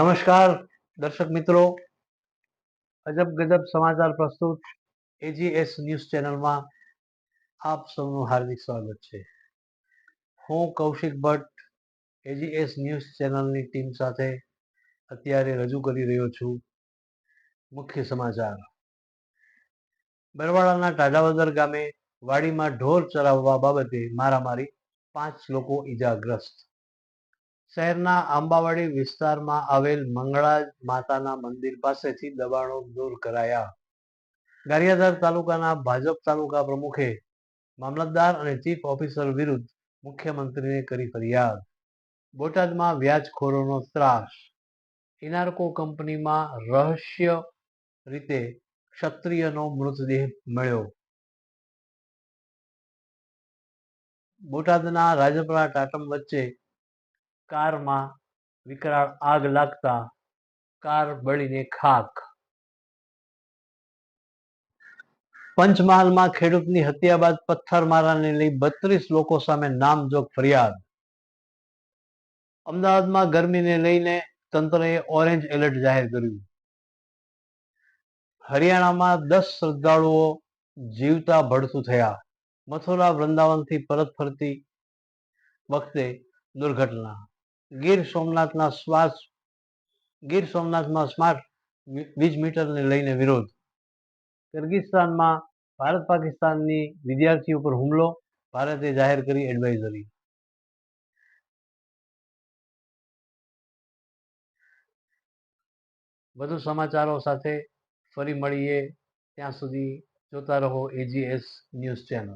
નમસ્કાર દર્શક મિત્રો, અજબ ગજબ સમાચાર પ્રસ્તુત એજીએસ ન્યૂઝ ચેનલમાં આપ સૌનું હાર્દિક સ્વાગત છે. હું કૌશિક ભટ્ટ એજીએસ ન્યૂઝ ચેનલની ટીમ સાથે અત્યારે રજૂ કરી રહ્યો છું મુખ્ય સમાચાર. બરવાળાના ટાઢાવદર ગામે વાડીમાં ઢોર ચરાવવા બાબતે મારામારી, 5 લોકો ઈજાગ્રસ્ત. શહેરના આંબાવાડી વિસ્તારમાં આવેલ મંગળા માતાના મંદિર પાસેથી દબાણો દૂર કરાયા. ગારિયાધાર તાલુકાના ભાજપ તાલુકા પ્રમુખે મામલતદાર અને ચીફ ઓફિસર વિરુદ્ધ મુખ્યમંત્રીને કરી ફરિયાદ. બોટાદમાં વ્યાજખોરોનો ત્રાસ. ઇનાર્કો કંપનીમાં રહસ્ય રીતે ક્ષત્રિયનો મૃતદેહ મળ્યો. બોટાદના રાજપરા ટાટમ વચ્ચે કારમાં વિકરાળ આગ લાગતા કાર બળીને ખાખ. પંચમહાલમાં ખેડૂતની હત્યા બાદ પથ્થરમારાને લઈ 32 લોકો સામે નામજોગ ફરિયાદ. અમદાવાદમાં ગરમીને લઈને તંત્રએ ઓરેન્જ એલર્ટ જાહેર કર્યું. હરિયાણામાં 10 શ્રદ્ધાળુઓ જીવતા ભડથું થયા. મથુરા વૃંદાવનથી પરત ફરતી વખતે દુર્ઘટના. ગીર સોમનાથમાં સ્માર્ટ વીજ મીટરને લઈને વિરોધ. કિર્ગિસ્તાનમાં ભારત પાકિસ્તાનની વિદ્યાર્થીઓ પર હુમલો, ભારતે જાહેર કરી એડવાઇઝરી. વધુ સમાચારો સાથે ફરી મળીએ, ત્યાં સુધી જોતા રહો એજીએસ ન્યૂઝ ચેનલ.